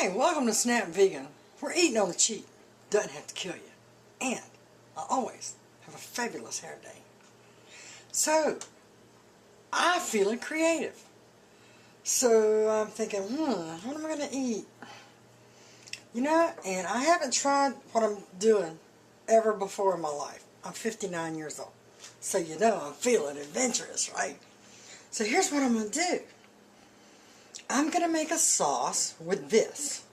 Hi, welcome to Snap Vegan. We're eating on the cheap. Doesn't have to kill you. And I always have a fabulous hair day. So, I'm feeling creative. So I'm thinking, what am I going to eat? You know, and I haven't tried what I'm doing ever before in my life. I'm 59 years old. So you know I'm feeling adventurous, right? So here's what I'm going to do. I'm going to make a sauce with this.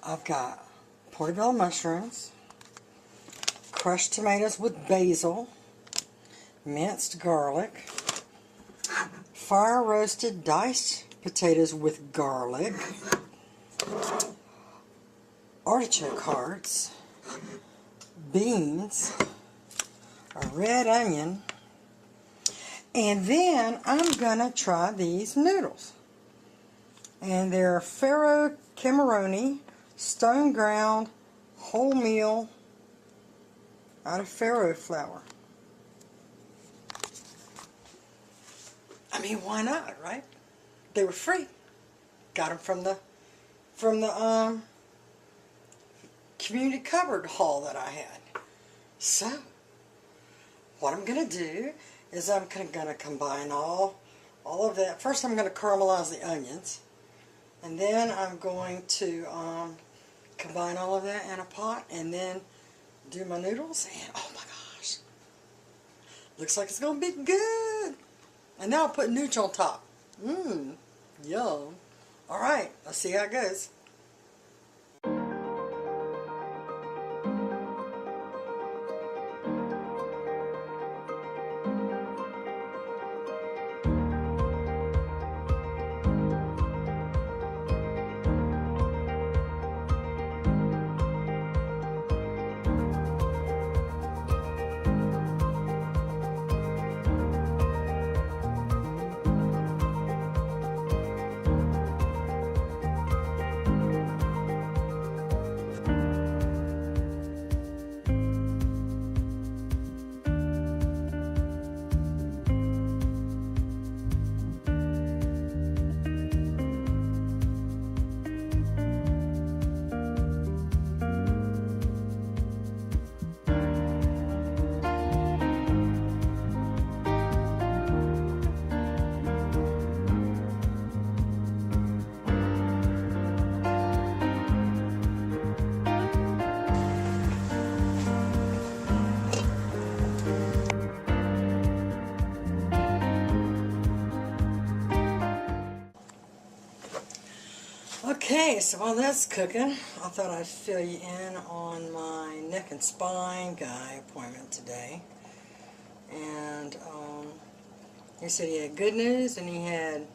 I've got portabella mushrooms, crushed tomatoes with basil, minced garlic, fire roasted diced potatoes with garlic, artichoke hearts, beans, a red onion, and then I'm going to try these noodles. And they're Farro Cameroni, stone ground, wholemeal, out of farro flour. I mean, why not, right? They were free. Got them from the community cupboard haul that I had. So, what I'm going to do is I'm going to combine all of that. First I'm going to caramelize the onions. And then I'm going to combine all of that in a pot and then do my noodles. And oh my gosh, looks like it's going to be good. And now I'll put nooch on top. Yum. Alright, let's see how it goes. Okay, so while that's cooking, I thought I'd fill you in on my neck and spine guy appointment today. And he said he had good news and he had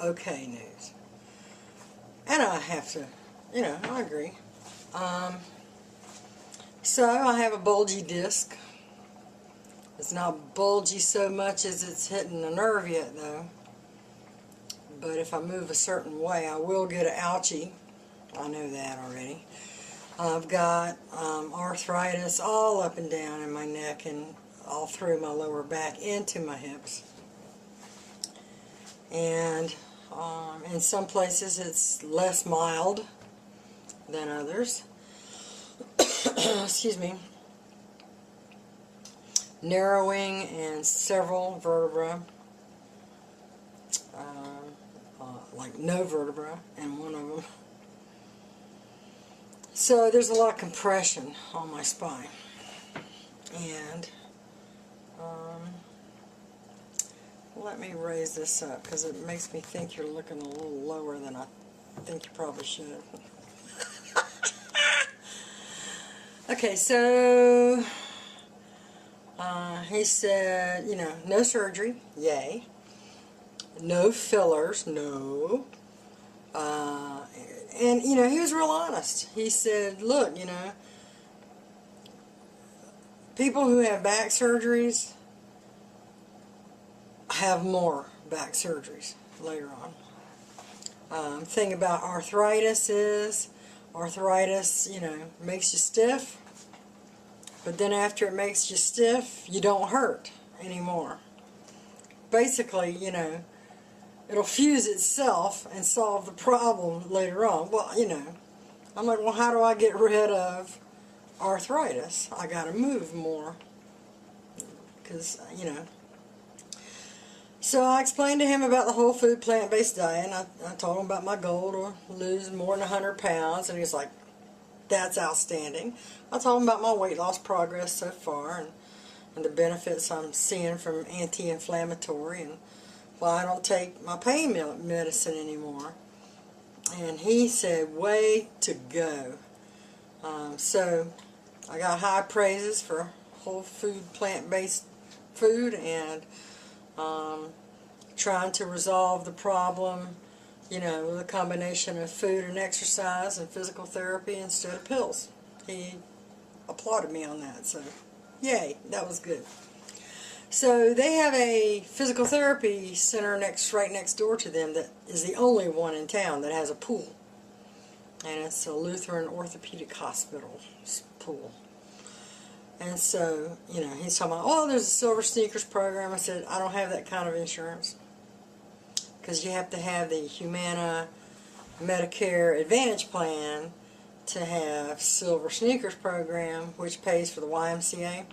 okay news. And I have to, you know, I agree. So I have a bulgy disc. It's not bulgy so much as it's hitting the nerve yet though. But if I move a certain way, I will get an ouchie. I know that already. I've got arthritis all up and down in my neck and all through my lower back into my hips. And in some places it's less mild than others. Excuse me. Narrowing in several vertebrae. Like no vertebra in one of them. So there's a lot of compression on my spine. And let me raise this up because it makes me think you're looking a little lower than I think you probably should. Okay, so he said, you know, no surgery, yay. No fillers, no. And, you know, he was real honest. He said, look, you know, people who have back surgeries have more back surgeries later on. Thing about arthritis is, arthritis, you know, makes you stiff. But then after it makes you stiff, you don't hurt anymore. Basically, you know, it'll fuse itself and solve the problem later on. Well, you know, I'm like, well, how do I get rid of arthritis? I gotta move more, because, you know. So I explained to him about the whole food plant-based diet, and I told him about my goal to lose more than 100 pounds, and he's like, that's outstanding. I told him about my weight loss progress so far, and the benefits I'm seeing from anti-inflammatory, and why I don't take my pain medicine anymore. And he said, way to go. So I got high praises for whole food plant-based food, and trying to resolve the problem, you know, with a combination of food and exercise and physical therapy instead of pills. He applauded me on that, so yay, that was good. So they have a physical therapy center right next door to them that is the only one in town that has a pool. And it's a Lutheran Orthopedic Hospital pool. And so, you know, he's talking about, oh, there's a Silver Sneakers program. I said, I don't have that kind of insurance, because you have to have the Humana Medicare Advantage plan to have Silver Sneakers program, which pays for the YMCA.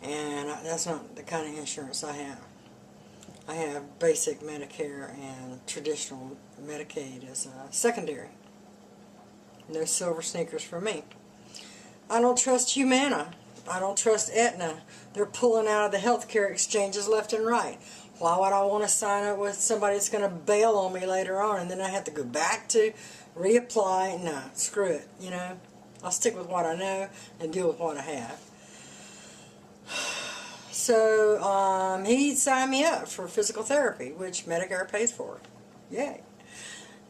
And that's not the kind of insurance I have. I have basic Medicare and traditional Medicaid as a secondary. No Silver Sneakers for me. I don't trust Humana. I don't trust Aetna. They're pulling out of the healthcare exchanges left and right. Why would I want to sign up with somebody that's going to bail on me later on, and then I have to go back to reapply? No, screw it. You know, I'll stick with what I know and deal with what I have. So he signed me up for physical therapy, which Medicare pays for. Yay.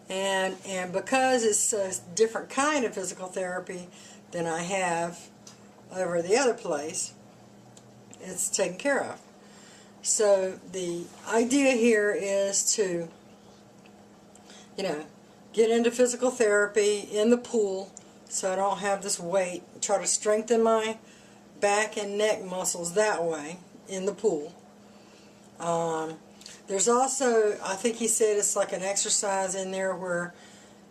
And because it's a different kind of physical therapy than I have over the other place, it's taken care of. So the idea here is to, you know, get into physical therapy in the pool so I don't have this weight. Try to strengthen my back and neck muscles that way in the pool. There's also, I think he said it's like an exercise in there where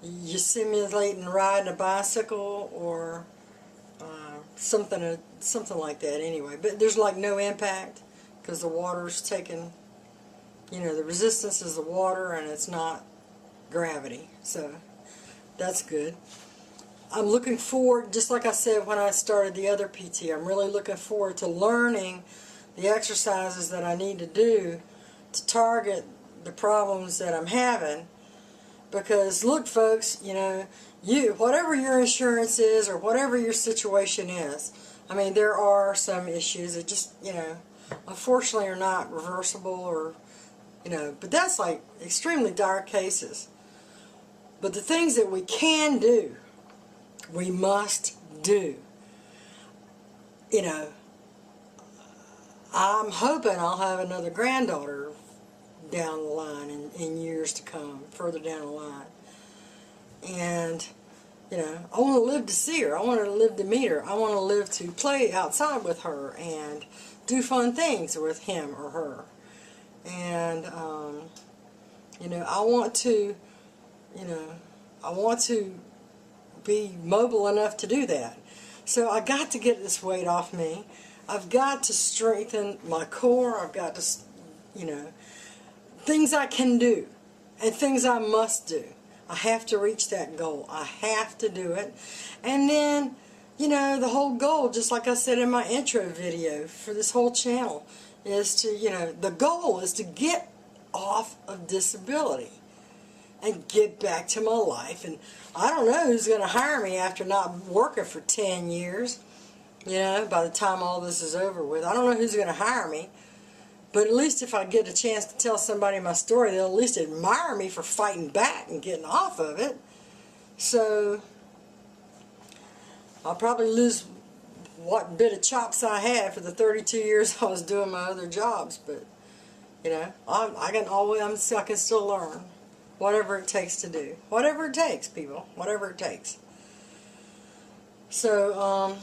you're simulating riding a bicycle or something like that anyway. But there's like no impact because the water's taking, you know, the resistance is the water and it's not gravity. So that's good. I'm looking forward, just like I said when I started the other PT, I'm really looking forward to learning the exercises that I need to do to target the problems that I'm having. Because look, folks, you know, whatever your insurance is or whatever your situation is, I mean, there are some issues that just, you know, unfortunately are not reversible, or, you know, but that's like extremely dire cases. But the things that we can do, we must do. You know, I'm hoping I'll have another granddaughter down the line in years to come, further down the line. And, you know, I want to live to see her. I want to live to meet her. I want to live to play outside with her and do fun things with him or her. And, you know, I want to be mobile enough to do that. So I got to get this weight off me. I've got to strengthen my core. I've got to, you know, things I can do and things I must do. I have to reach that goal. I have to do it. And then, you know, the whole goal, just like I said in my intro video for this whole channel, is to, you know, the goal is to get off of disability and get back to my life. And I don't know who's going to hire me after not working for 10 years, you know, by the time all this is over with. I don't know who's going to hire me. But at least if I get a chance to tell somebody my story, they'll at least admire me for fighting back and getting off of it. So I'll probably lose what bit of chops I had for the 32 years I was doing my other jobs. But, you know, I can still learn. Whatever it takes to do. Whatever it takes, people. Whatever it takes. So,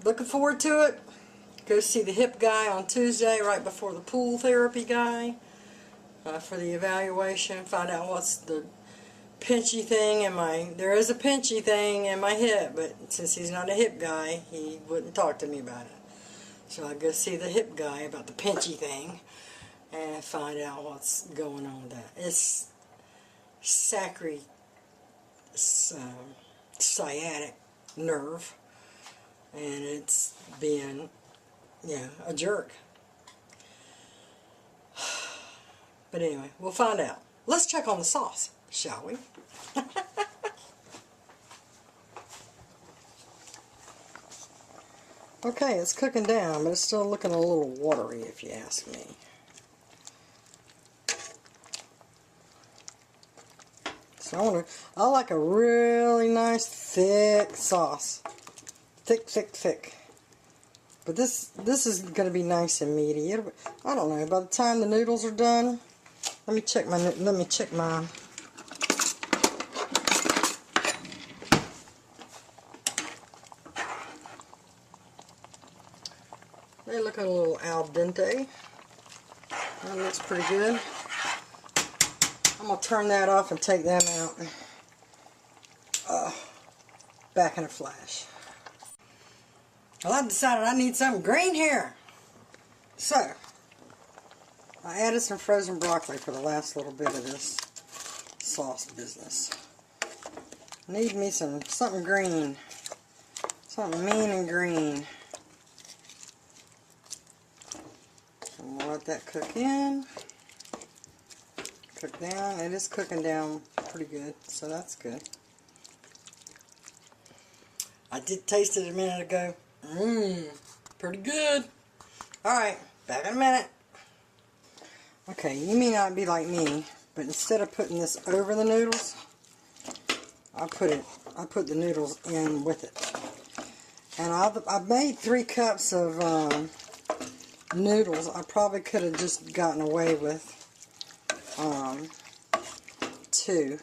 looking forward to it. Go see the hip guy on Tuesday right before the pool therapy guy. for the evaluation, find out what's the pinchy thing in my, there is a pinchy thing in my hip, but since he's not a hip guy, he wouldn't talk to me about it. So I go see the hip guy about the pinchy thing and find out what's going on with that. It's sciatic nerve, and it's being, a jerk. But anyway, we'll find out. Let's check on the sauce, shall we? Okay, it's cooking down, but it's still looking a little watery if you ask me. So I like a really nice thick sauce. Thick, thick, thick. But this is going to be nice and meaty. I don't know, by the time the noodles are done, let me check my they look a little al dente. That looks pretty good. I'm going to turn that off and take them out. Back in a flash. Well, I decided I need something green here. So, I added some frozen broccoli for the last little bit of this sauce business. Need me something green. Something mean and green. And we'll let that cook in. Cook down. It is cooking down pretty good, so that's good. I did taste it a minute ago. Pretty good. Alright, back in a minute. Okay, you may not be like me, but instead of putting this over the noodles, I put the noodles in with it. And I've made 3 cups of noodles. I probably could have just gotten away with 2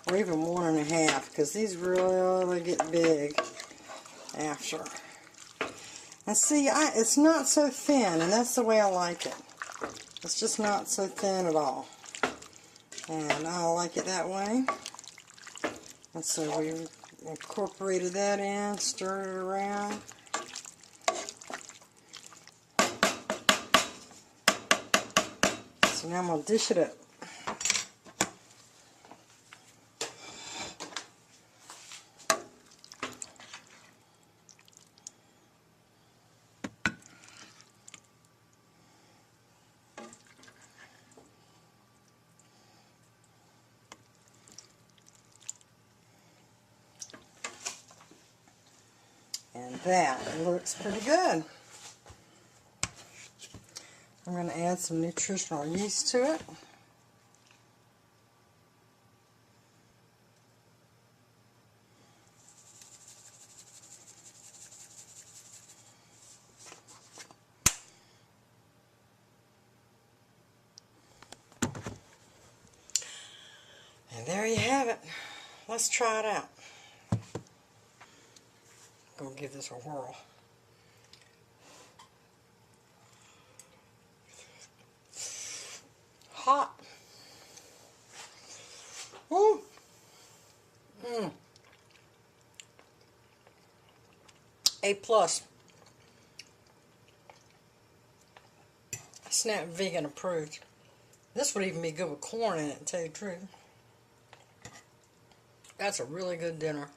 or even 1.5, because these really get big after. And see, it's not so thin, and that's the way I like it. It's just not so thin at all. And I like it that way. And so we incorporated that in, stirred it around. So now I'm going to dish it up. And that looks pretty good. I'm going to add some nutritional yeast to it. And there you have it. Let's try it out. I'm going to give this a whirl. Hot. A+. Snap Vegan approved. This would even be good with corn in it, to tell you the truth. That's a really good dinner.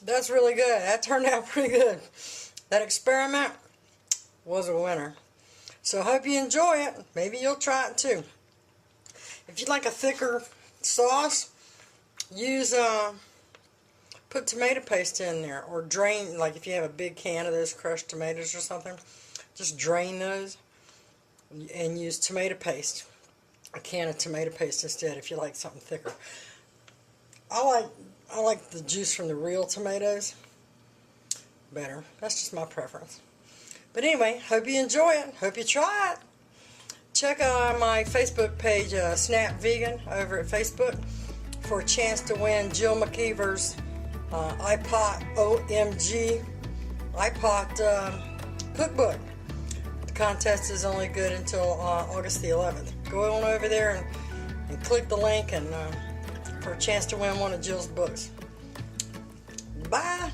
That's really good. That turned out pretty good. That experiment was a winner. So I hope you enjoy it. Maybe you'll try it too. If you'd like a thicker sauce, use put tomato paste in there, or drain, like if you have a big can of those crushed tomatoes or something, just drain those and use tomato paste. A can of tomato paste instead if you like something thicker. I like the juice from the real tomatoes better. That's just my preference. But anyway, hope you enjoy it. Hope you try it. Check out my Facebook page, Snap Vegan, over at Facebook, for a chance to win Jill McKeever's iPot OMG iPot cookbook. contest is only good until August the 11th. Go on over there and click the link and for a chance to win one of Jill's books. Bye.